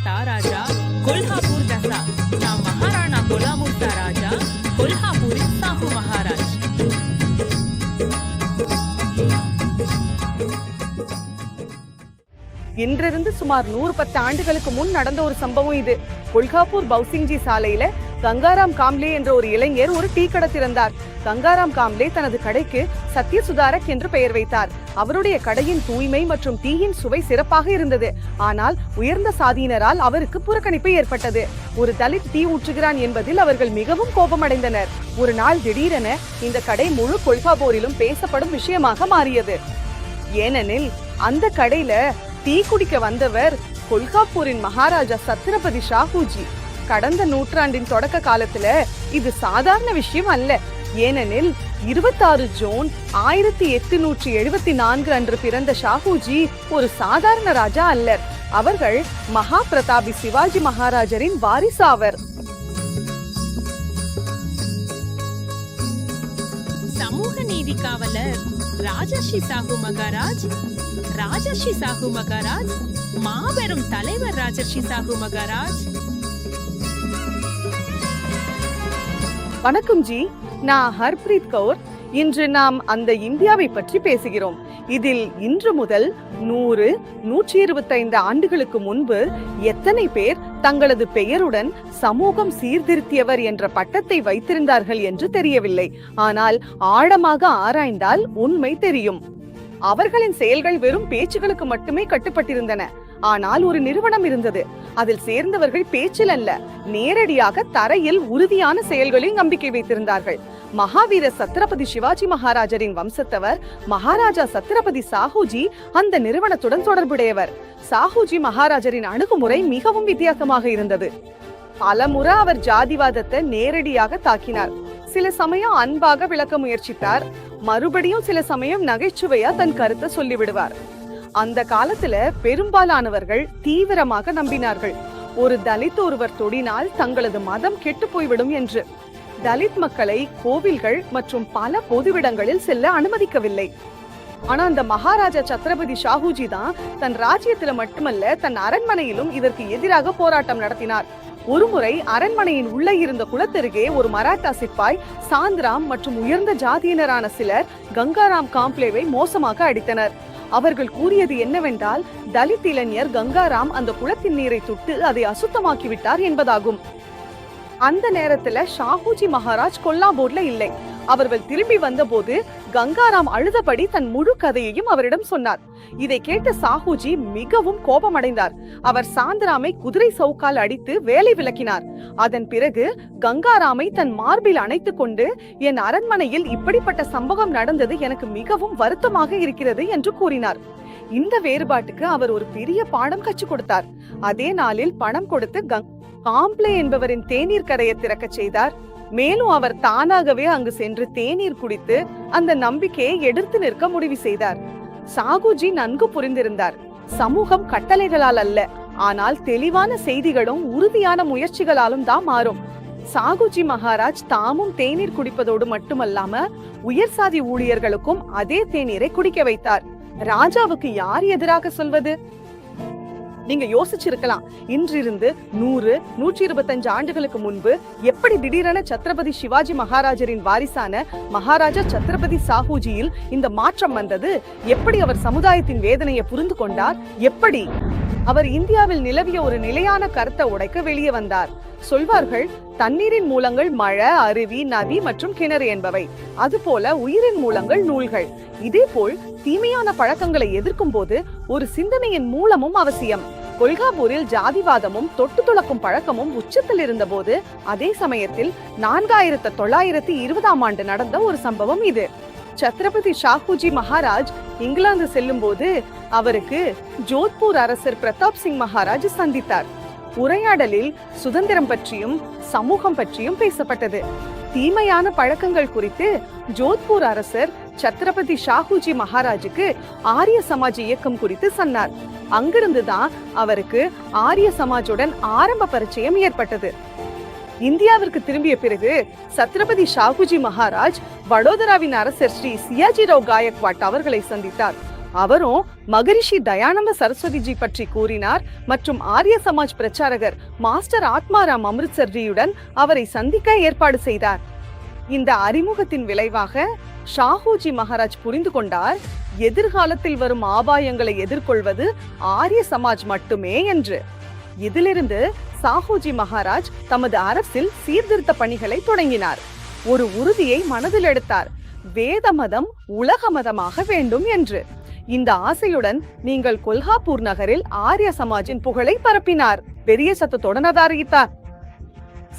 ராஜா கொல்ஹாப்பூர் தசா நாம் மகாராணா கொலாமுர்தா ராஜா கொல்ஹாப்பூரின் சாஹு மகாராஜ். இன்றிருந்து சுமார் 110 ஆண்டுகளுக்கு முன் நடந்த ஒரு சம்பவம் இது. கொல்ஹாப்பூர் பௌசிங்ஜி சாலையில கங்காராம் காம்லே என்ற ஒரு இளைஞர் ஒரு டீ கடை திறந்தார். கங்காராம் காம்லே தனது கடைக்கு சத்ய சுதாரக் என்று பெயர் வைத்தார். அவருடைய கடையின் தூய்மை மற்றும் டீயின் சுவை சிறப்பாக இருந்தது. ஆனால் உயர்ந்த சாதியினரால் அவருக்கு புறக்கணிப்பு ஏற்பட்டது. ஒரு தலித் டீ ஊற்றுகிறான் என்பதில் அவர்கள் மிகவும் கோபமடைந்தனர். ஒரு நாள் திடீரென இந்த கடை முழு கொல்ஹாப்பூரிலும் பேசப்படும் விஷயமாக மாறியது. ஏனெனில் அந்த கடையில டீ குடிக்க வந்தவர் கொல்ஹாப்பூரின் மகாராஜா சத்ரபதி ஷாஹூஜி. கடந்த நூற்றாண்டின் தொடக்க காலத்துல இது சாதாரண விஷயம் அல்ல. ஏனெனில் 26 ஜூன் 1874 அன்று பிறந்த ஷாஹூஜி ஒரு சாதாரண ராஜா அல்லர். அவர்கள் மகா பிரதாபி சிவாஜி மகாராஜரின் வாரிசாவர். சமூக நீதி காவலர் ராஜர்ஷி சாஹு மகாராஜ், ராஜர்ஷி சாஹு மகாராஜ், மாபெரும் தலைவர் ராஜர்ஷி சாஹு மகாராஜ். வணக்கம் ஜி, நான் ஹர்ப்ரீத் கௌர். இன்று நாம் அந்த இந்தியாவை பற்றி பேசுகிறோம். இதில் இன்று முதல் 100, 125 ஆண்டுகளுக்கு முன்பு எத்தனை பேர் தங்களது பெயருடன் சமூகம் சீர்திருத்தியவர் என்ற பட்டத்தை வைத்திருந்தார்கள் என்று தெரியவில்லை. ஆனால் ஆழமாக ஆராய்ந்தால் உண்மை தெரியும். அவர்களின் செயல்கள் வெறும் பேச்சுகளுக்கு மட்டுமே கட்டுப்பட்டிருந்தன. ஆனால் ஒரு நிறுவனம் இருந்தது. அதில் சேர்ந்தவர்கள் பேச்சில் அல்ல, நேரடியாக தரையில் உறுதியான செயல்களில் நம்பிக்கை வைத்திருந்தார்கள். மகாவீர சத்ரபதி சிவாஜி மகாராஜரின் வம்சத்தவர் மகாராஜா சத்ரபதி சாஹூஜி அந்த நிறுவனத்துடன் தொடர்புடையவர். சாஹூஜி மகாராஜரின் அணுகுமுறை மிகவும் வித்தியாசமாக இருந்தது. பலமுறை அவர் ஜாதிவாதத்தை நேரடியாக தாக்கினார். சில சமயம் அன்பாக விளக்க முயற்சித்தார். மறுபடியும் சில சமயம் நகைச்சுவையா தன் கருத்தை சொல்லிவிடுவார். அந்த காலத்துல பெரும்பாலானவர்கள் தீவிரமாக நம்பினார்கள், ஒரு தலித் ஒருவர் தொடினால் தங்களது மதம் கெட்டு போய்விடும் என்று. தலித் மக்களை கோவில்கள் மற்றும் பல பொதுவிடங்களில் செல்ல அனுமதிக்கவில்லை. ஆனா அந்த மகாராஜா சத்ரபதி ஷாஹூஜி தான் தன் ராஜ்யத்துல மட்டுமல்ல, தன் அரண்மனையிலும் இதற்கு எதிராக போராட்டம் நடத்தினார். ஒருமுறை அரண்மனையின் உள்ளே இருந்த குளத்தருகே ஒரு மராட்டா சிப்பாய், சாந்திராம் மற்றும் உயர்ந்த ஜாதியினரான சிலர் கங்காராம் காம்ப்ளேவை மோசமாக அடித்தனர். அவர்கள் கூறியது என்னவென்றால், தலித் இளைஞர் கங்காராம் அந்த குளத்தின் நீரை தொட்டு அதை அசுத்தமாக்கிவிட்டார் என்பதாகும். அந்த நேரத்துல ஷாஹூஜி மகாராஜ் கொல்லாபூர்ல இல்லை. அவர்கள் திரும்பி வந்தபோது கங்காராம் அழுதபடி தன் முழு கதையையும் அவரிடம் சொன்னார். இதை கேட்ட சாஹூஜி மிகவும் கோபமடைந்தார். அவர் சாந்திராமை குதிரை சவுக்கால் அடித்து வேலை விலக்கினார். அதன் பிறகு கங்காராமை தன் மார்பில் அணைத்துக் கொண்டு, என் அரண்மனையில் இப்படிப்பட்ட சம்பவம் நடந்தது எனக்கு மிகவும் வருத்தமாக இருக்கிறது என்று கூறினார். இந்த வேறுபாட்டுக்கு அவர் ஒரு பெரிய பாடம் கற்றுக் கொடுத்தார். அதே நாளில் பணம் கொடுத்து காம்ப்ளே என்பவரின் தேநீர் கடையை திறக்க செய்தார். மேலும் அவர் தானாகவே அங்கு சென்று தேநீர் குடித்து அந்த நம்பிக்கையை எதிர்த்து நிற்க முடிவு செய்தார். சாஹூஜி நன்கு புரிந்திருந்தார், சமூகம் கட்டளைகளால் அல்ல, ஆனால் தெளிவான செய்திகளும் உறுதியான முயற்சிகளாலும் தான் மாறும். சாஹூஜி மகாராஜ் தாமும் தேநீர் குடிப்பதோடு மட்டுமல்லாம உயர் சாதி ஊழியர்களுக்கும் அதே தேநீரை குடிக்க வைத்தார். ராஜாவுக்கு யார் எதிராக சொல்வது? நீங்க யோசிச்சிருக்கலாம், இன்றிருந்து 100, 125 ஆண்டுகளுக்கு முன்பு எப்படி திடீரென சத்ரபதி சிவாஜி மகாராஜரின் வாரிசான மகாராஜா சத்ரபதி சாஹூஜியில் இந்த மாற்றம் வந்தது? எப்படி அவர் சமுதாயத்தின் வேதனையை புரிந்து கொண்டார்? எப்படி அவர் இந்தியாவில் நிலவிய ஒரு நிலையான கருத்தை உடைக்க வெளியே வந்தார்? சொல்வார்கள், தண்ணீரின் மூலங்கள் மழை, அருவி, நதி மற்றும் கிணறு என்பவை. அதுபோல உயிரின் மூலங்கள் நூல்கள். இதே போல் தீமையான பழக்கங்களை எதிர்க்கும் போது ஒரு சிந்தனையின் மூலமும் அவசியம். கொல்ஹாப்பூரில் ஜாதிவாதமும் தொட்டு துளக்கும் பழக்கமும் உச்சத்தில் இருந்த போது, அதே சமயத்தில் 4920ஆம் ஆண்டு நடந்த ஒரு சம்பவம் இது. சத்ரபதி ஷாஹூஜி மகாராஜ் இங்கிலாந்து செல்லும் போது அவருக்கு ஜோத்பூர் அரசர் பிரதாப் சிங் மகாராஜ் சந்தித்தார். உரையாடலில் சுதந்திரம் பற்றியும் சமூகம் பற்றியும் பேசப்பட்டது. தீமையான பழக்கங்கள் குறித்து ஜோத்பூர் அரசர் சத்ரபதி ஷாஹூஜி மகாராஜுக்கு ஆரிய சமாஜ் இயக்கம் குறித்து சொன்னார். அங்கிருந்துதான் அவருக்கு ஆரிய சமாஜுடன் ஆரம்ப பரிச்சயம் ஏற்பட்டது. இந்தியாவிற்கு திரும்பிய பிறகு சத்ரபதி ஷாஹூஜி மகாராஜ் வடோதராவின் அரசர் ஸ்ரீ சியாஜிராவ் காயக்வாட் அவர்களை சந்தித்தார். அவரும் மகரிஷி தயானந்த சரஸ்வதிஜி பற்றி கூறினார் மற்றும் ஆரிய சமாஜ் பிரச்சாரகர் மாஸ்டர் ஆத்மாராம் அமிர்த்சர்ஜியுடன் அவரை சந்திக்க ஏற்பாடு செய்தார். இந்த அறிமுகத்தின் விளைவாக ஷாஹூஜி மகாராஜ் புரிந்து கொண்டார், எதிர்காலத்தில் வரும் ஆபாயங்களை எதிர்கொள்வது ஆரிய சமாஜ் மட்டுமே என்று. இதிலிருந்து சாஹூஜி மகாராஜ் தமது அரசில் சீர்திருத்த பணிகளை தொடங்கினார். ஒரு உறுதியை மனதில் எடுத்தார், வேத மதம் உலக மதமாக வேண்டும் என்று. இந்த ஆசையுடன் நீங்கள் கொல்ஹாப்பூர் நகரில் ஆரிய சமாஜின் புகழை பரப்பினார், பெரிய சத்தத்துடன் அறிவித்தார்.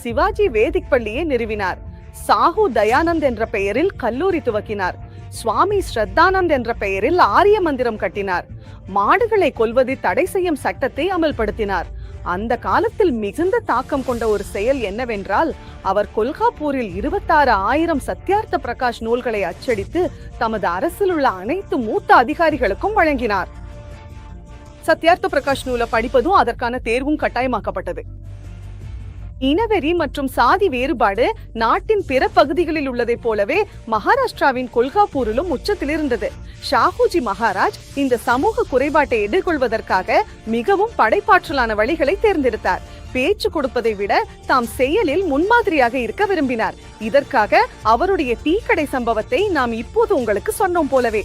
சிவாஜி வேதிக் பள்ளியை நிறுவினார். சாஹூ தயானந்த் என்ற பெயரில் கல்லூரி துவக்கினார். சுவாமி ஸ்ரத்தானந்த் என்ற பெயரில் ஆரிய மந்திரம் கட்டினார். மாடுகளை கொல்வதை தடை செய்யும் சட்டத்தை அமல்படுத்தினார். அந்த காலத்தில் மிகுந்த தாக்கம் கொண்ட ஒரு செயல் என்னவென்றால், அவர் கொல்ஹாப்பூரில் 26,000 சத்யார்த்த பிரகாஷ் நூல்களை அச்சடித்து தமது அரசில் உள்ள அனைத்து மூத்த அதிகாரிகளுக்கும் வழங்கினார். சத்யார்த்த பிரகாஷ் நூலை படிப்பதும் அதற்கான தேர்வும் கட்டாயமாக்கப்பட்டது. இனவெறி மற்றும் சாதி வேறுபாடு நாட்டின் பிற பகுதிகளில் உள்ளதை போலவே மகாராஷ்டிராவின் கொல்ஹாப்பூரிலும் உச்சத்தில் இருந்தது. ஷாஹூஜி மகாராஜ் இந்த சமூக குறைபாட்டை எதிர்கொள்வதற்காக மிகவும் படைப்பாற்றலான வழிகளை தேர்ந்தெடுத்தார். பேச்சு கொடுப்பதை விட தாம் செயலில் முன்மாதிரியாக இருக்க விரும்பினார். இதற்காக அவருடைய டீ கடை சம்பவத்தை நாம் இப்போது உங்களுக்கு சொன்னோம் போலவே.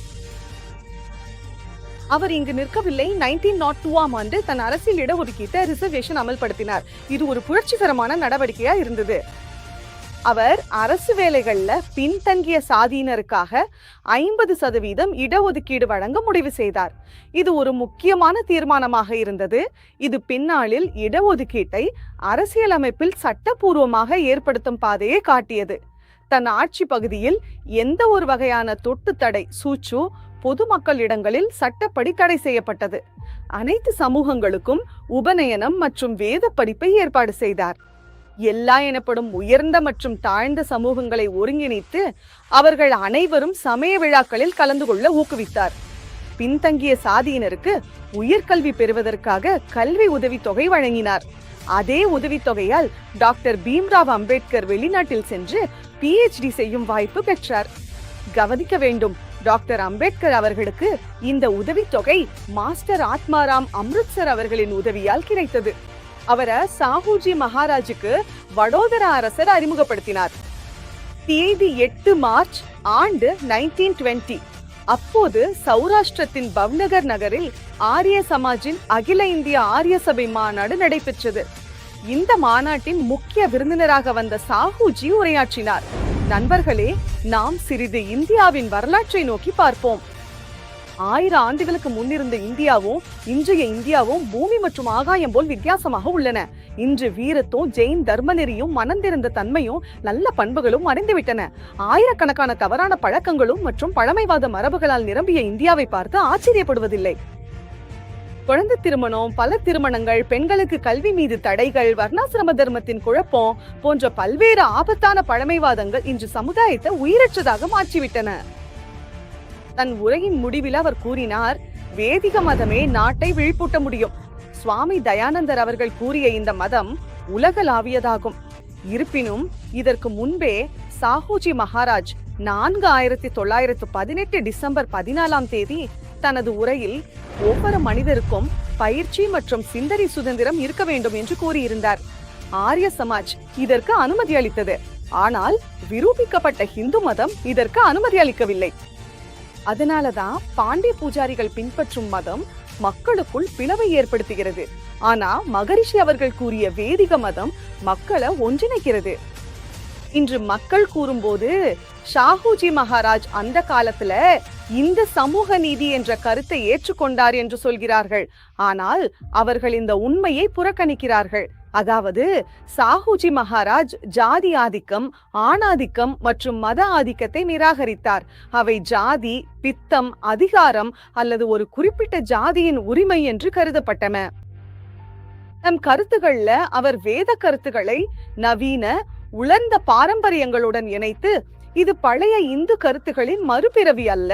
அவர் இங்கு நிற்கவில்லை. 1902ஆம் ஆண்டு தன் அரசியல் இடஒதுக்கீட்டை ரிசர்வேஷன் அமல்படுத்தினார். இது ஒரு புரட்சிகரமான நடவடிக்கையா இருந்தது. அவர் அரசு வேலைகள்ல பின்தங்கிய சாதியினருக்காக 50% இடஒதுக்கீடு வழங்க முடிவு செய்தார். இது ஒரு முக்கியமான தீர்மானமாக இருந்தது. இது பின்னாளில் இடஒதுக்கீட்டை அரசியலமைப்பில் சட்டப்பூர்வமாக ஏற்படுத்தும் பாதையை காட்டியது. தன் ஆட்சி பகுதியில் எந்த ஒரு வகையான தொட்டு தடை சூச்சு பொதுமக்கள் இடங்களில் சட்டப்படி தடை செய்யப்பட்டது. அனைத்து சமூகங்களுக்கும் உபநயனம் மற்றும் வேத படிப்பை ஏற்பாடு செய்தார். எல்லா எனப்படும் உயர்ந்த மற்றும் தாழ்ந்த சமூகங்களை ஒருங்கிணைத்து அவர்கள் அனைவரும் சமய விழாக்களில் கலந்து கொள்ள ஊக்குவித்தார். பின்தங்கிய சாதியினருக்கு உயர்கல்வி பெறுவதற்காக கல்வி உதவித்தொகை வழங்கினார். அதே உதவித்தொகையால் டாக்டர் பீம்ராவ் அம்பேத்கர் வெளிநாட்டில் சென்று PhD செய்யும் வாய்ப்பு பெற்றார். கவனிக்க வேண்டும், டாக்டர் அம்பேத்கர் அவர்களுக்கு இந்த உதவித்தொகை மாஸ்டர் ஆத்மாராம் அமிர்த்சர் அவர்களின் உதவியால் கிடைத்தது. அவரை சாஹூஜி மகாராஜுக்கு வடோதரா அரசர் அறிமுகப்படுத்தினார். தேதி 8 மார்ச் ஆண்டு 1920. அப்போது சௌராஷ்டிரத்தின் பவ்நகர் நகரில் ஆரிய சமாஜின் அகில இந்திய ஆரிய சபை மாநாடு நடைபெற்றது. இந்த மாநாட்டின் முக்கிய விருந்தினராக வந்த சாஹூஜி உரையாற்றினார். நண்பர்களே, நாம் சிறிது இந்தியாவின் வரலாற்றை நோக்கி பார்ப்போம். 1000 ஆண்டுகளுக்கு முன்னிருந்த இந்தியாவும் இன்றைய இந்தியாவும் பூமி மற்றும் ஆகாயம் போல் வித்தியாசமாக உள்ளன. இன்று வீரத்தும் ஜெயின் தர்ம நெறியும் மனந்திருந்த தன்மையும் நல்ல பண்புகளும் மறைந்துவிட்டன. ஆயிரக்கணக்கான தவறான பழக்கங்களும் மற்றும் பழமைவாத மரபுகளால் நிரம்பிய இந்தியாவை பார்த்து ஆச்சரியப்படுவதில்லை. குழந்தை திருமணம், பல திருமணங்கள், பெண்களுக்கு கல்வி மீது தடைகள், வர்ணாசிரம தர்மத்தின் குழப்பம் போன்ற பல்வேறு ஆபத்தான பழமைவாதங்கள் இன்று சமுதாயத்தை உயிரற்றதாக மாற்றிவிட்டன. தன் உரையின் முடிவில் அவர் கூறினார், வேதிக மதமே நாட்டை விழிப்பூட்ட முடியும். சுவாமி தயானந்தர் அவர்கள் கூறிய இந்த மதம் உலகளாவியதாகும். இருப்பினும் இதற்கு முன்பே சாஹூஜி மகாராஜ் 4918 டிசம்பர் 14ஆம் தேதி தனது உரையில் ஒவ்வொரு மனிதருக்கும் பயிற்சி மற்றும் சிந்தனை சுதந்திரம் இருக்க வேண்டும் என்று கூறியிருந்தார். ஆரிய சமாஜ் இதற்கு அனுமதி அளித்தது. ஆனால் விரூபிக்கப்பட்ட இந்து மதம் இதற்கு அனுமதி அளிக்கவில்லை. அதனாலதான் பாண்டிய பூஜாரிகள் பின்பற்றும் மதம் மக்களுக்குள் பிளவை ஏற்படுத்துகிறது. ஆனா மகரிஷி அவர்கள் கூறிய வேதிக மதம் மக்களை ஒன்றிணைக்கிறது. இன்று மக்கள் கூறும்போது ஷாஹூஜி மகாராஜ் அந்த காலத்துல இந்த சமூக நீதி என்ற கருத்தை ஏற்றுக்கொண்டார் என்று சொல்கிறார்கள். ஆனால் அவர்கள் இந்த உண்மையை புறக்கணிக்கிறார்கள். அதாவது சாஹூஜி மகாராஜ் ஜாதி ஆதிக்கம், ஆணாதிக்கம் மற்றும் மத ஆதிக்கத்தை நிராகரித்தார். அவை ஜாதி, பித்தம், அதிகாரம் அல்லது ஒரு குறிப்பிட்ட ஜாதியின் உரிமை என்று கருதப்பட்டன. தம் கருத்துக்கள்ல அவர் வேத கருத்துக்களை நவீன உலர்ந்த பாரம்பரியங்களுடன் இணைத்து இது பழைய இந்து கருத்துக்களின் மறுபிறவி அல்ல,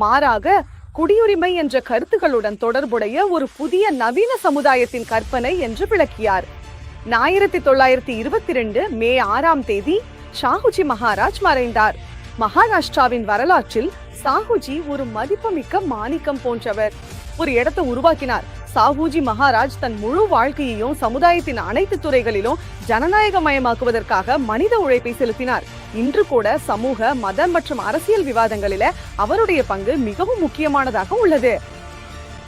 மாறாக குடியுரிமை என்ற கருத்துக்களுடன் தொடர்புடைய ஒரு புதிய நவீன சமுதாயத்தின் கற்பனை என்று விளக்கியார். 1922 மே 6ஆம் தேதி ஷாஹூஜி மகாராஜ் மறைந்தார். மகாராஷ்டிராவின் வரலாற்றில் சாஹூஜி ஒரு மதிப்புமிக்க மாணிக்கம் போன்றவர். ஒரு இடத்தை உருவாக்கினார். சாஹூஜி மகாராஜ் தன் முழு வாழ்க்கையையும் சமுதாயத்தின் அனைத்து துறைகளிலும் ஜனநாயகமயமாக்குவதற்காக மனித உழைப்பை செலுத்தினார். இன்று கூட சமூக, மத மற்றும் அரசியல் விவாதங்களில அவருடைய பங்கு மிகவும் முக்கியமானதாக உள்ளது.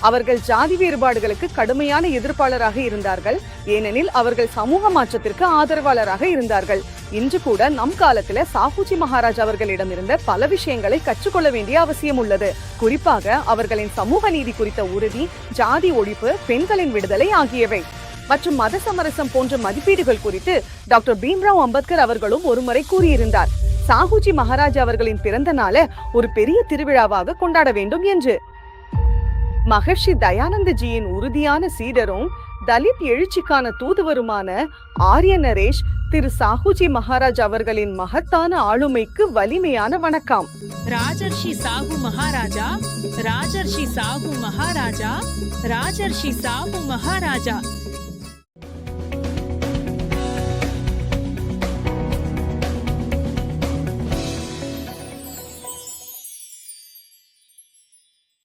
அவர்கள் ஜாதி வேறுபாடுகளுக்கு கடுமையான எதிர்ப்பாளராக இருந்தார்கள், ஏனெனில் அவர்கள் சமூக மாற்றத்திற்கு ஆதரவாளராக இருந்தார்கள். இன்று கூட நம் காலத்துல சாஹூஜி மகாராஜ் அவர்களிடம் இருந்த பல விஷயங்களை கற்றுக்கொள்ள வேண்டிய அவசியம் உள்ளது. குறிப்பாக அவர்களின் சமூக நீதி குறித்த உறுதி, ஜாதி ஒழிப்பு, பெண்களின் விடுதலை ஆகியவை மற்றும் மத சமரசம் போன்ற மதிப்பீடுகள் குறித்து டாக்டர் பீம்ராவ் அம்பேத்கர் அவர்களும் ஒருமுறை கூறியிருந்தார். சாஹூஜி மகாராஜ் அவர்களின் பிறந்த நாளை ஒரு பெரிய திருவிழாவாக கொண்டாட வேண்டும் என்று. மகர்ஷி தயானந்தஜியின் உறுதியான சீடரும் தலித் எழுச்சிக்கான தூதுவருமான ஆர்ய நரேஷ் திரு சாஹூஜி மகாராஜ் அவர்களின் மகத்தான ஆளுமைக்கு வலிமையான வணக்கம். ராஜர்ஷி சாஹு மகாராஜா, ராஜர்ஷி சாஹு மகாராஜா, ராஜர்ஷி சாஹு மகாராஜா.